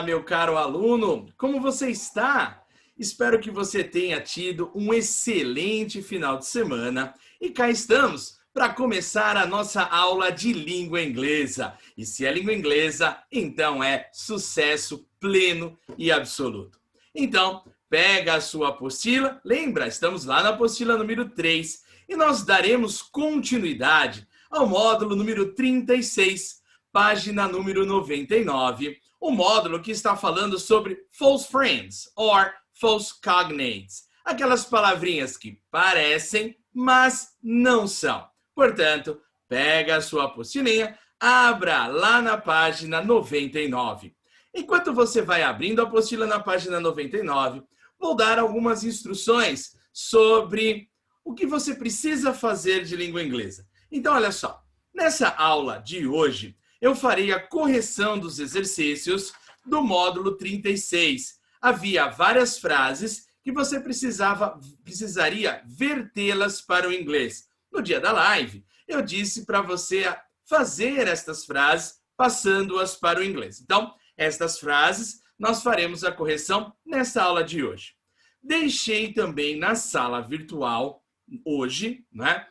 meu caro aluno, como você está? Espero que você tenha tido um excelente final de semana e cá estamos para começar a nossa aula de língua inglesa. E se é língua inglesa, então é sucesso pleno e absoluto. Então, pega a sua apostila, lembra, estamos lá na apostila número 3 e nós daremos continuidade ao módulo número 36, página número 99, o módulo que está falando sobre false friends or false cognates, aquelas palavrinhas que parecem, mas não são. Portanto, pega a sua apostilinha, abra lá na página 99. Enquanto você vai abrindo a apostila na página 99, vou dar algumas instruções sobre o que você precisa fazer de língua inglesa. Então, olha só, nessa aula de hoje, eu farei a correção dos exercícios do módulo 36. Havia várias frases que você precisaria vertê-las para o inglês. No dia da live, eu disse para você fazer estas frases passando-as para o inglês. Então, estas frases nós faremos a correção nessa aula de hoje. Deixei também na sala virtual, hoje, né,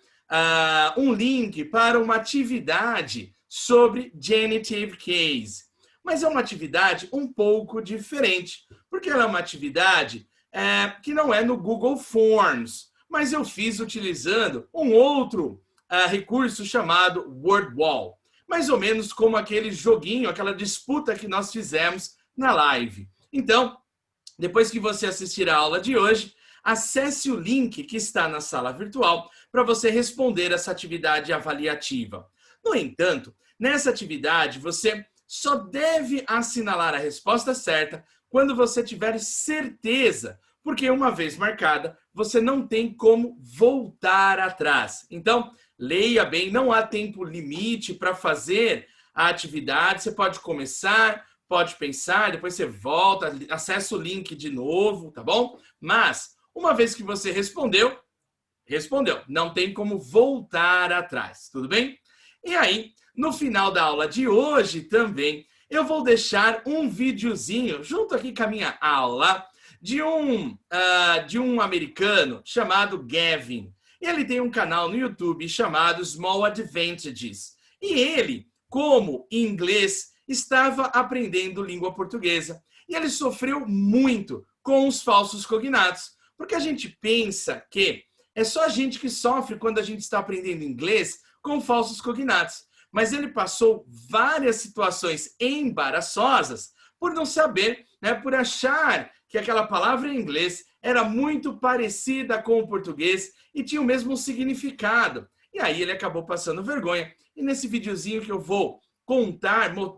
um link para uma atividade sobre genitive case. Mas é uma atividade um pouco diferente, porque ela é uma atividade que não é no Google Forms, mas eu fiz utilizando um outro recurso chamado WordWall. Mais ou menos como aquele joguinho, aquela disputa que nós fizemos na live. Então, depois que você assistir a aula de hoje, acesse o link que está na sala virtual para você responder essa atividade avaliativa. No entanto, nessa atividade, você só deve assinalar a resposta certa quando você tiver certeza, porque uma vez marcada, você não tem como voltar atrás. Então, leia bem, não há tempo limite para fazer a atividade, você pode começar, pode pensar, depois você volta, acessa o link de novo, tá bom? Mas, uma vez que você respondeu, não tem como voltar atrás, tudo bem? E aí, no final da aula de hoje também, eu vou deixar um videozinho, junto aqui com a minha aula, de um americano chamado Gavin. Ele tem um canal no YouTube chamado Small Advantages. E ele, como em inglês, estava aprendendo língua portuguesa. E ele sofreu muito com os falsos cognatos. Porque a gente pensa que é só a gente que sofre quando a gente está aprendendo inglês com falsos cognatos. Mas ele passou várias situações embaraçosas por não saber, né, por achar que aquela palavra em inglês era muito parecida com o português e tinha o mesmo significado. E aí ele acabou passando vergonha. E nesse videozinho que eu vou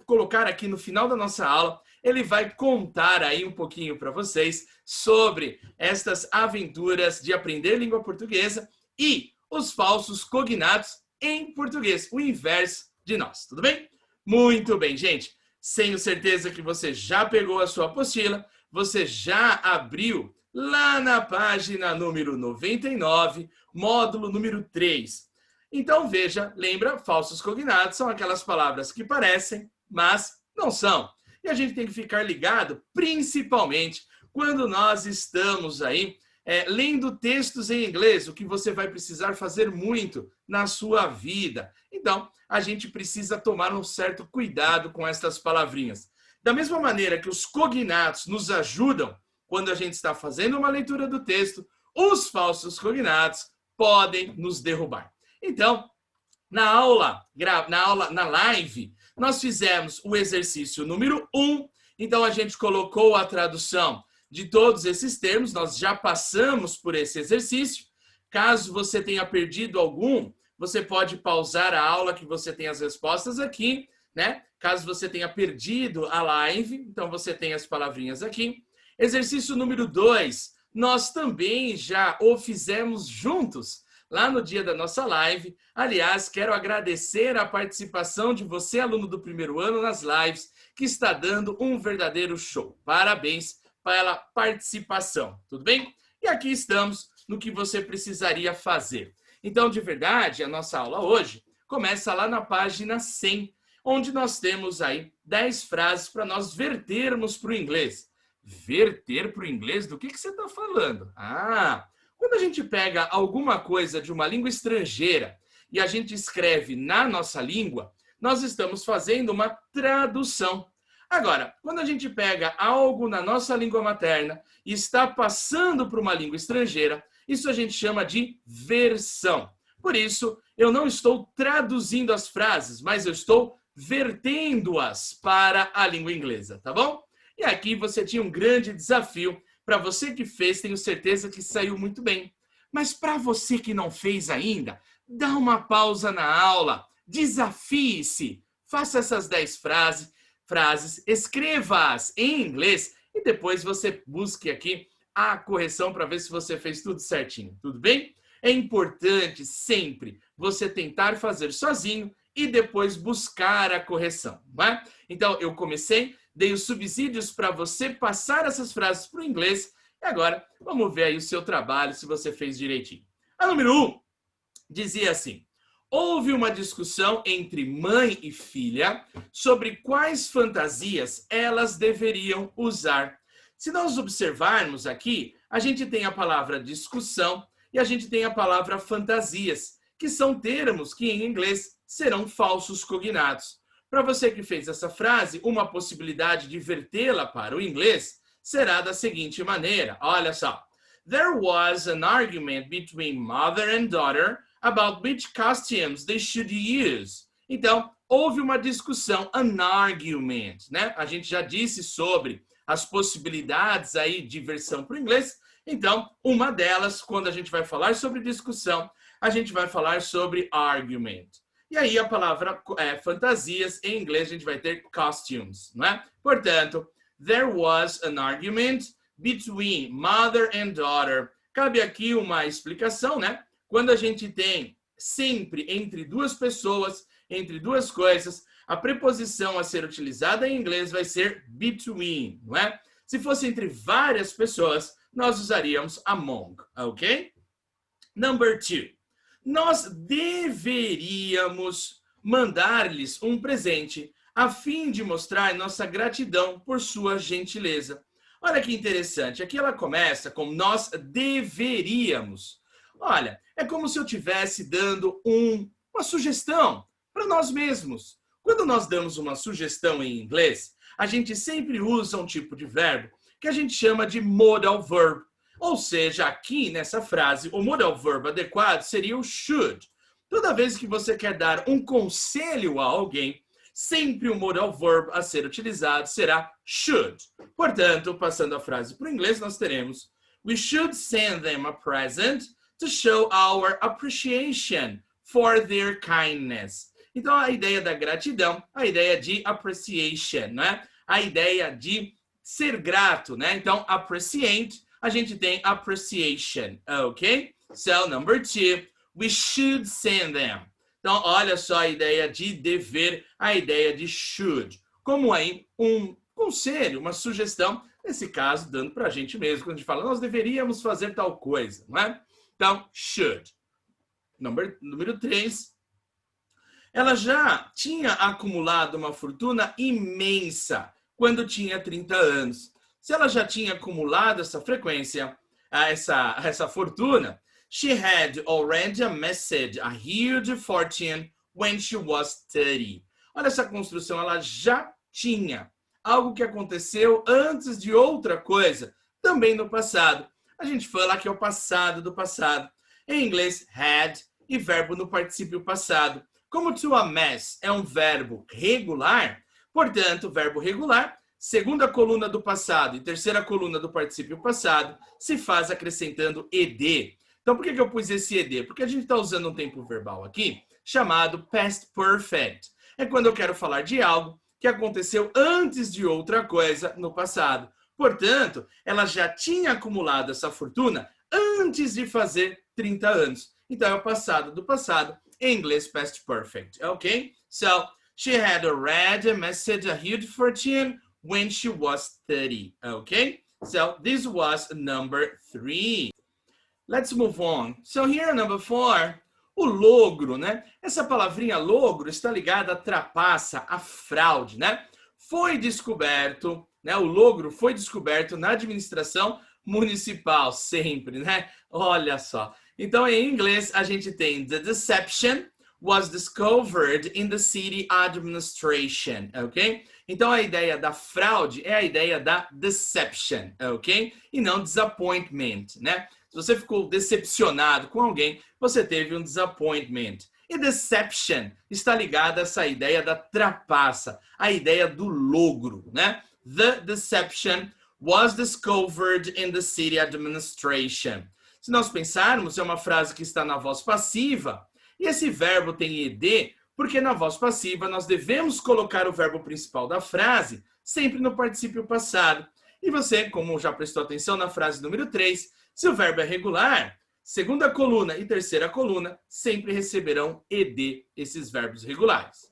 colocar aqui no final da nossa aula, ele vai contar aí um pouquinho para vocês sobre estas aventuras de aprender língua portuguesa e os falsos cognatos em português, o inverso de nós, tudo bem? Muito bem, gente. Tenho certeza que você já pegou a sua apostila, você já abriu lá na página número 99, módulo número 3. Então, veja, lembra, falsos cognatos são aquelas palavras que parecem, mas não são. E a gente tem que ficar ligado, principalmente quando nós estamos aí lendo textos em inglês, o que você vai precisar fazer muito na sua vida. Então, a gente precisa tomar um certo cuidado com estas palavrinhas. Da mesma maneira que os cognatos nos ajudam quando a gente está fazendo uma leitura do texto, os falsos cognatos podem nos derrubar. Então, na live, nós fizemos o exercício número 1. Então, a gente colocou a tradução de todos esses termos, nós já passamos por esse exercício. Caso você tenha perdido algum, você pode pausar a aula que você tem as respostas aqui, né? Caso você tenha perdido a live, então você tem as palavrinhas aqui. Exercício número 2, nós também já o fizemos juntos lá no dia da nossa live. Aliás, quero agradecer a participação de você, aluno do primeiro ano, nas lives, que está dando um verdadeiro show. Parabéns pela participação, tudo bem? E aqui estamos no que você precisaria fazer. Então, de verdade, a nossa aula hoje começa lá na página 100, onde nós temos aí 10 frases para nós vertermos para o inglês. Verter para o inglês? Do que você está falando? Quando a gente pega alguma coisa de uma língua estrangeira e a gente escreve na nossa língua, nós estamos fazendo uma tradução. Agora, quando a gente pega algo na nossa língua materna e está passando para uma língua estrangeira, isso a gente chama de versão. Por isso, eu não estou traduzindo as frases, mas eu estou vertendo-as para a língua inglesa, tá bom? E aqui você tinha um grande desafio. Para você que fez, tenho certeza que saiu muito bem. Mas para você que não fez ainda, dá uma pausa na aula, desafie-se, faça essas 10 frases, escreva-as em inglês e depois você busque aqui a correção para ver se você fez tudo certinho, tudo bem? É importante sempre você tentar fazer sozinho e depois buscar a correção, não é? Então, eu comecei, dei os subsídios para você passar essas frases para o inglês e agora vamos ver aí o seu trabalho, se você fez direitinho. A número 1 dizia assim: houve uma discussão entre mãe e filha sobre quais fantasias elas deveriam usar. Se nós observarmos aqui, a gente tem a palavra discussão e a gente tem a palavra fantasias, que são termos que em inglês serão falsos cognatos. Para você que fez essa frase, uma possibilidade de vertê-la para o inglês será da seguinte maneira. Olha só. There was an argument between mother and daughter about which costumes they should use. Então, houve uma discussão, an argument, né? A gente já disse sobre as possibilidades aí de versão para o inglês. Então, uma delas, quando a gente vai falar sobre discussão, a gente vai falar sobre argument. E aí a palavra fantasias, em inglês a gente vai ter costumes, não é? Portanto, there was an argument between mother and daughter. Cabe aqui uma explicação, né? Quando a gente tem sempre entre duas pessoas, entre duas coisas, a preposição a ser utilizada em inglês vai ser between, não é? Se fosse entre várias pessoas, nós usaríamos among, ok? Number 2. Nós deveríamos mandar-lhes um presente a fim de mostrar nossa gratidão por sua gentileza. Olha que interessante, aqui ela começa com nós deveríamos. Olha, é como se eu estivesse dando uma sugestão para nós mesmos. Quando nós damos uma sugestão em inglês, a gente sempre usa um tipo de verbo que a gente chama de modal verb. Ou seja, aqui nessa frase, o modal verb adequado seria o should. Toda vez que você quer dar um conselho a alguém, sempre o modal verb a ser utilizado será should. Portanto, passando a frase para o inglês, nós teremos: we should send them a present to show our appreciation for their kindness. Então, a ideia da gratidão, a ideia de appreciation, né? A ideia de ser grato, né? Então, appreciate, a gente tem appreciation, ok? So, number 2, we should send them. Então, olha só a ideia de dever, a ideia de should. Como aí um conselho, uma sugestão, nesse caso, dando para a gente mesmo, quando a gente fala, nós deveríamos fazer tal coisa, não é? Então, should. Número 3. Ela já tinha acumulado uma fortuna imensa quando tinha 30 anos. Se ela já tinha acumulado essa frequência, essa fortuna, she had already amassed a huge fortune when she was 30. Olha essa construção, ela já tinha algo que aconteceu antes de outra coisa, também no passado. A gente fala que é o passado do passado. Em inglês, had e verbo no particípio passado. Como to amass é um verbo regular, portanto, verbo regular, segunda coluna do passado e terceira coluna do particípio passado, se faz acrescentando ed. Então, por que eu pus esse ed? Porque a gente está usando um tempo verbal aqui chamado past perfect. É quando eu quero falar de algo que aconteceu antes de outra coisa no passado. Portanto, ela já tinha acumulado essa fortuna antes de fazer 30 anos. Então, é o passado do passado, em inglês past perfect, ok? So, she had already amassed a huge fortune when she was 30, okay? So, this was number 3. Let's move on. So, here, number 4, O logro, né? Essa palavrinha logro está ligada à trapaça, à fraude, né? Foi descoberto, né? O logro foi descoberto na administração municipal, sempre, né? Olha só. Então, em inglês, a gente tem the deception was discovered in the city administration, ok? Então, a ideia da fraude é a ideia da deception, ok? E não disappointment, né? Se você ficou decepcionado com alguém, você teve um disappointment. E deception está ligada a essa ideia da trapaça, a ideia do logro, né? The deception was discovered in the city administration. Se nós pensarmos, é uma frase que está na voz passiva, e esse verbo tem ed, porque na voz passiva nós devemos colocar o verbo principal da frase sempre no particípio passado. E você, como já prestou atenção na frase número 3, se o verbo é regular, segunda coluna e terceira coluna sempre receberão ed, esses verbos regulares.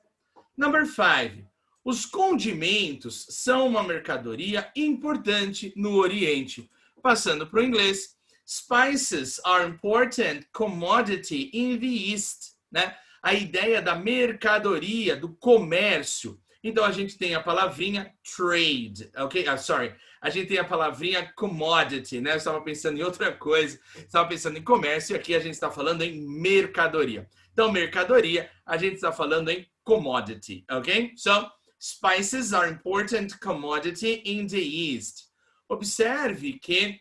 Number 5. Os condimentos são uma mercadoria importante no Oriente. Passando para o inglês, spices are important commodity in the East, né? A ideia da mercadoria, do comércio. Então, a gente tem a palavrinha trade, ok? A gente tem a palavrinha commodity, né? Eu estava pensando em outra coisa, estava pensando em comércio e aqui a gente está falando em mercadoria. Então, mercadoria, a gente está falando em commodity, ok? So, spices are important commodity in the East. Observe que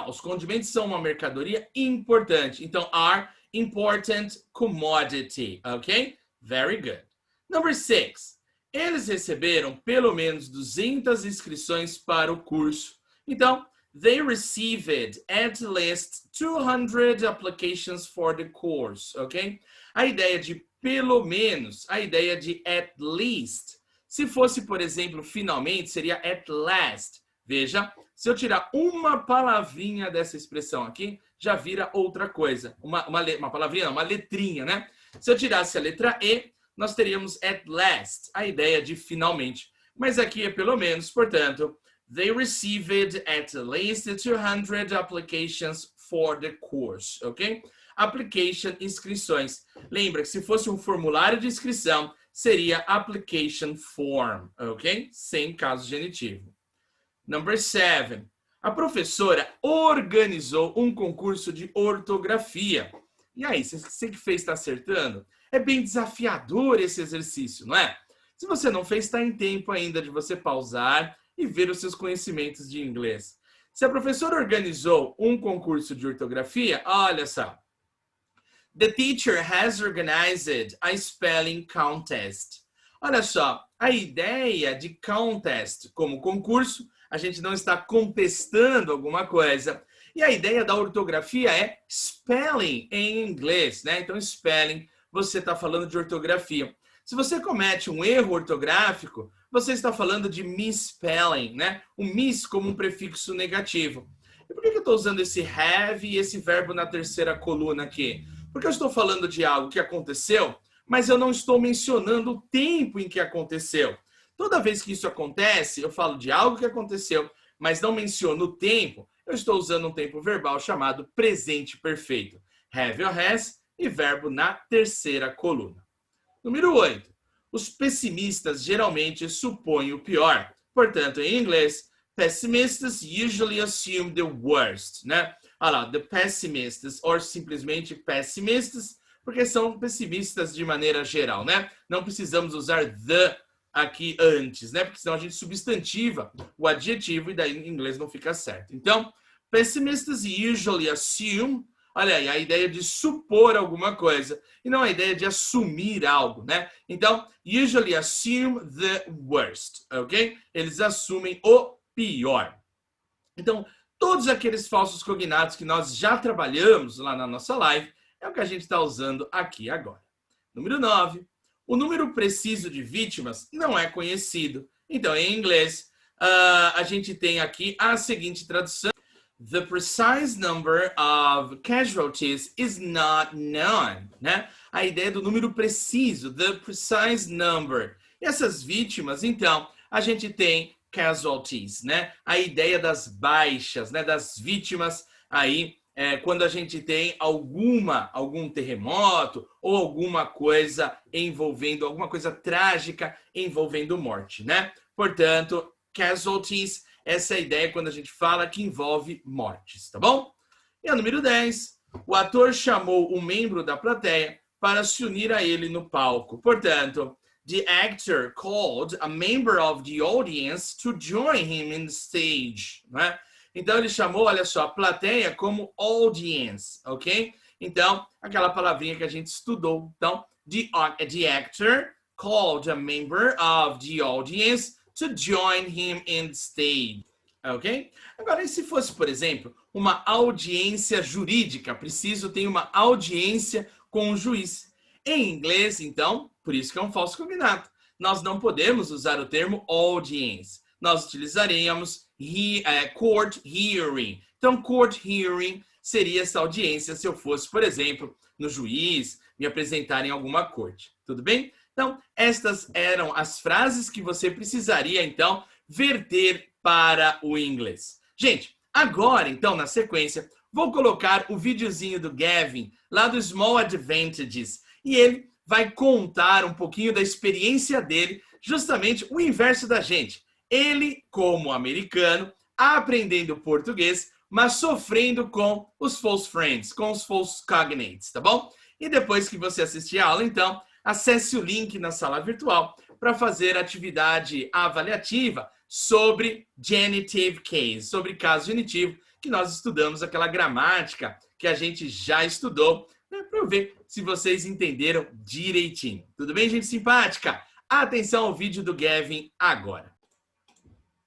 os condimentos são uma mercadoria importante. Então, are important commodity, ok? Very good. Number 6. Eles receberam pelo menos 200 inscrições para o curso. Então, they received at least 200 applications for the course, ok? A ideia de pelo menos, a ideia de at least. Se fosse, por exemplo, finalmente, seria at last. Veja, se eu tirar uma palavrinha dessa expressão aqui, já vira outra coisa. Uma palavrinha, não, uma letrinha, né? Se eu tirasse a letra E, nós teríamos at last, a ideia de finalmente. Mas aqui é pelo menos, portanto, they received at least 200 applications for the course, ok? Application, inscrições. Lembra que se fosse um formulário de inscrição, seria application form, ok? Sem caso genitivo. Number 7. A professora organizou um concurso de ortografia. E aí, você que fez está acertando? É bem desafiador esse exercício, não é? Se você não fez, está em tempo ainda de você pausar e ver os seus conhecimentos de inglês. Se a professora organizou um concurso de ortografia, olha só. The teacher has organized a spelling contest. Olha só, a ideia de contest como concurso, a gente não está contestando alguma coisa. E a ideia da ortografia é spelling em inglês, né? Então, spelling, você está falando de ortografia. Se você comete um erro ortográfico, você está falando de misspelling, né? O miss como um prefixo negativo. E por que eu estou usando esse have e esse verbo na terceira coluna aqui? Porque eu estou falando de algo que aconteceu, mas eu não estou mencionando o tempo em que aconteceu. Toda vez que isso acontece, eu falo de algo que aconteceu, mas não menciono o tempo, eu estou usando um tempo verbal chamado presente perfeito. Have or has e verbo na terceira coluna. Número 8. Os pessimistas geralmente supõem o pior. Portanto, em inglês, pessimistas usually assume the worst, né? Olha lá, the pessimistas, ou simplesmente pessimistas, porque são pessimistas de maneira geral, né? Não precisamos usar the aqui antes, né? Porque senão a gente substantiva o adjetivo e daí em inglês não fica certo. Então, pessimistas usually assume, olha aí, a ideia de supor alguma coisa e não a ideia de assumir algo, né? Então, usually assume the worst, ok? Eles assumem o pior. Então, todos aqueles falsos cognatos que nós já trabalhamos lá na nossa live é o que a gente está usando aqui agora. Número 9. O número preciso de vítimas não é conhecido. Então, em inglês, a gente tem aqui a seguinte tradução. The precise number of casualties is not known, né? A ideia do número preciso, the precise number. E essas vítimas, então, a gente tem casualties, né? A ideia das baixas, né? Das vítimas aí quando a gente tem algum terremoto ou alguma coisa envolvendo, alguma coisa trágica envolvendo morte, né? Portanto, casualties, essa é a ideia quando a gente fala que envolve mortes, tá bom? E a número 10, o ator chamou um membro da plateia para se unir a ele no palco. Portanto, the actor called a member of the audience to join him in the stage, né? Então ele chamou, olha só, a plateia como audience, ok? Então, aquela palavrinha que a gente estudou. Então, the actor called a member of the audience to join him in the stage, ok? Agora, e se fosse, por exemplo, uma audiência jurídica? Preciso ter uma audiência com o juiz. Em inglês, então, por isso que é um falso cognato. Nós não podemos usar o termo audience. Nós utilizaríamos court hearing. Então, court hearing seria essa audiência se eu fosse, por exemplo, no juiz, me apresentar em alguma corte. Tudo bem? Então, estas eram as frases que você precisaria, então, verter para o inglês. Gente, agora, então, na sequência, vou colocar o videozinho do Gavin, lá do Small Advantages, e ele vai contar um pouquinho da experiência dele, justamente o inverso da gente. Ele, como americano, aprendendo português, mas sofrendo com os false friends, com os false cognates, tá bom? E depois que você assistir a aula, então, acesse o link na sala virtual para fazer a atividade avaliativa sobre genitive case, sobre caso genitivo, que nós estudamos aquela gramática que a gente já estudou, né, para eu ver se vocês entenderam direitinho. Tudo bem, gente simpática? Atenção ao vídeo do Gavin agora.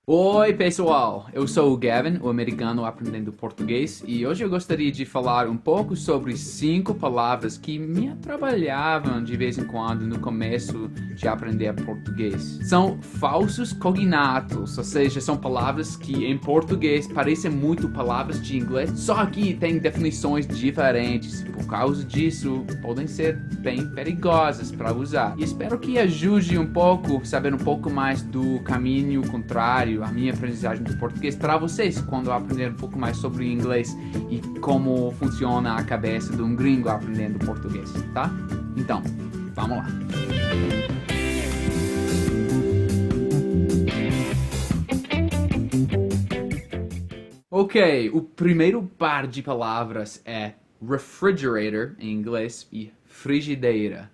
Oi pessoal, eu sou o Gavin, o americano aprendendo português, e hoje eu gostaria de falar um pouco sobre 5 palavras que me atrapalhavam de vez em quando no começo de aprender português. São falsos cognatos, ou seja, são palavras que em português parecem muito palavras de inglês, só que tem definições diferentes. Por causa disso, podem ser bem perigosas para usar. E espero que ajude um pouco, saber um pouco mais do caminho contrário a minha aprendizagem do português para vocês, quando aprender um pouco mais sobre inglês e como funciona a cabeça de um gringo aprendendo português, tá? Então, vamos lá. Ok, o primeiro par de palavras é refrigerator, em inglês, e frigideira.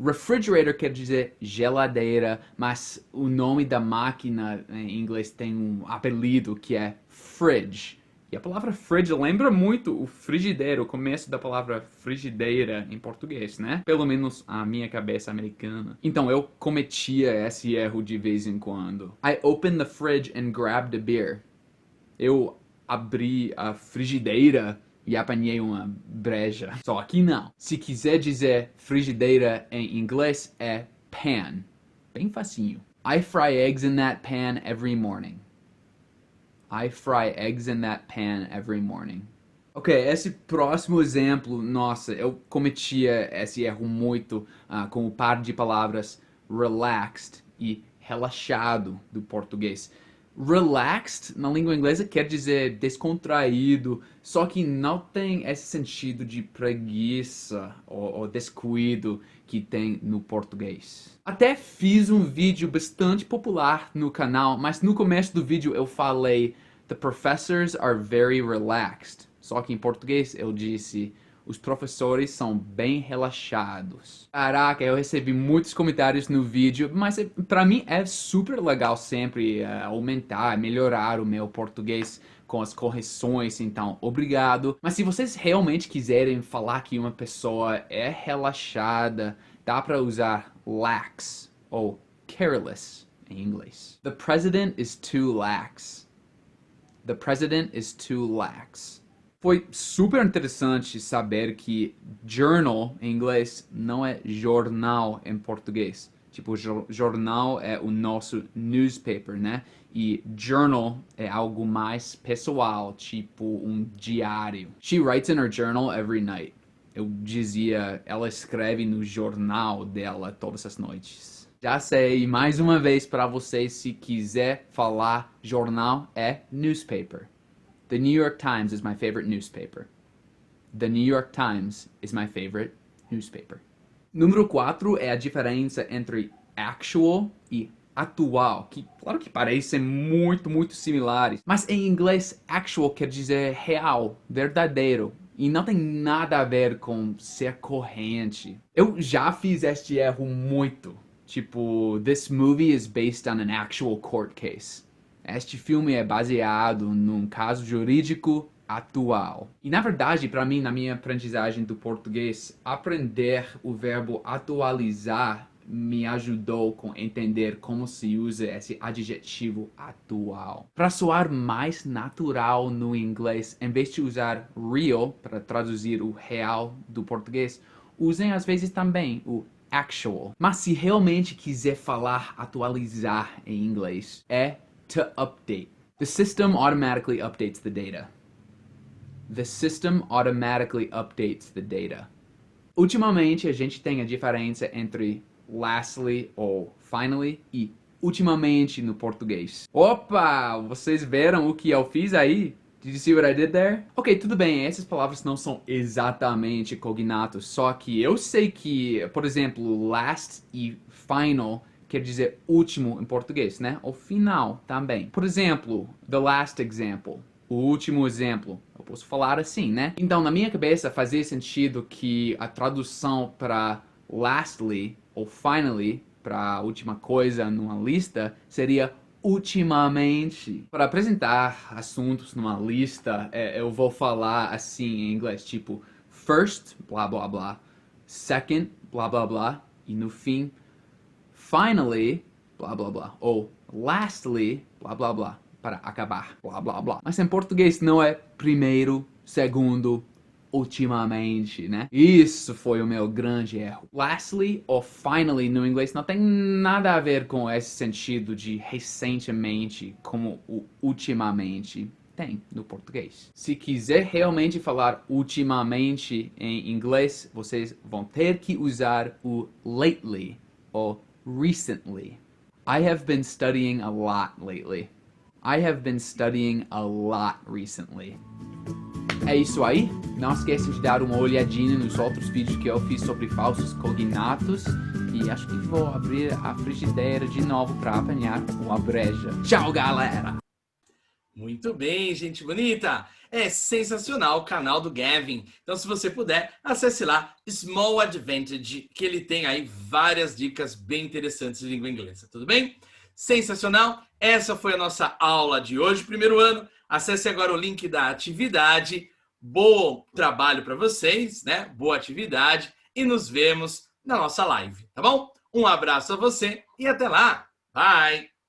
Refrigerator quer dizer geladeira, mas o nome da máquina em inglês tem um apelido que é fridge. E a palavra fridge lembra muito o frigideiro, o começo da palavra frigideira em português, né? Pelo menos a minha cabeça americana. Então eu cometia esse erro de vez em quando. I opened the fridge and grabbed a beer. Eu abri a frigideira e apanhei uma breja. Só que não. Se quiser dizer frigideira em inglês, é pan. Bem facinho. I fry eggs in that pan every morning. I fry eggs in that pan every morning. Ok, esse próximo exemplo, nossa, eu cometia esse erro muito com o par de palavras relaxed e relaxado do português. Relaxed, na língua inglesa, quer dizer descontraído, só que não tem esse sentido de preguiça ou descuido que tem no português. Até fiz um vídeo bastante popular no canal, mas no começo do vídeo eu falei The professors are very relaxed. Só que em português eu disse os professores são bem relaxados. Caraca, eu recebi muitos comentários no vídeo, mas pra mim é super legal sempre aumentar, melhorar o meu português com as correções, então obrigado. Mas se vocês realmente quiserem falar que uma pessoa é relaxada, dá pra usar lax ou careless em inglês. The president is too lax. The president is too lax. Foi super interessante saber que journal em inglês não é jornal em português. Tipo, jornal é o nosso newspaper, né? E journal é algo mais pessoal, tipo um diário. She writes in her journal every night. Eu dizia, ela escreve no jornal dela todas as noites. Já sei, mais uma vez para vocês, se quiser falar jornal, é newspaper. The New York Times is my favorite newspaper. The New York Times is my favorite newspaper. Número 4 é a diferença entre actual e atual, que claro que parecem muito similares, mas em inglês actual quer dizer real, verdadeiro, e não tem nada a ver com ser corrente. Eu já fiz este erro muito, tipo, this movie is based on an actual court case. Este filme é baseado num caso jurídico atual. E na verdade, para mim, na minha aprendizagem do português, aprender o verbo atualizar me ajudou com entender como se usa esse adjetivo atual. Para soar mais natural no inglês, em vez de usar real para traduzir o real do português, usem às vezes também o actual. Mas se realmente quiser falar atualizar em inglês, é to update. The system automatically updates the data. The system automatically updates the data. Ultimamente, a gente tem a diferença entre lastly ou finally e ultimamente no português. Opa! Vocês viram o que eu fiz aí? Did you see what I did there? Ok, tudo bem, essas palavras não são exatamente cognatos, só que eu sei que, por exemplo, last e final quer dizer último em português, né? Ou final também. Por exemplo, the last example. O último exemplo. Eu posso falar assim, né? Então, na minha cabeça, fazia sentido que a tradução para lastly ou finally, para a última coisa numa lista, seria ultimamente. Para apresentar assuntos numa lista, eu vou falar assim em inglês, tipo first, blá blá blá, second, blá blá blá, e no fim, finally, blá blá blá, ou lastly, blá blá blá, para acabar, blá blá blá. Mas em português não é primeiro, segundo, ultimamente, né? Isso foi o meu grande erro. Lastly ou finally no inglês não tem nada a ver com esse sentido de recentemente, como o ultimamente tem no português. Se quiser realmente falar ultimamente em inglês, vocês vão ter que usar o lately ou recently. I have been studying a lot lately. I have been studying a lot recently. É isso aí. Não esqueça de dar uma olhadinha nos outros vídeos que eu fiz sobre falsos cognatos. E acho que vou abrir a frigideira de novo para apanhar uma breja. Tchau, galera! Muito bem, gente bonita! É sensacional o canal do Gavin. Então, se você puder, acesse lá Small Advantage, que ele tem aí várias dicas bem interessantes de língua inglesa. Tudo bem? Sensacional! Essa foi a nossa aula de hoje, primeiro ano. Acesse agora o link da atividade. Bom trabalho para vocês, né? Boa atividade e nos vemos na nossa live, tá bom? Um abraço a você e até lá. Bye!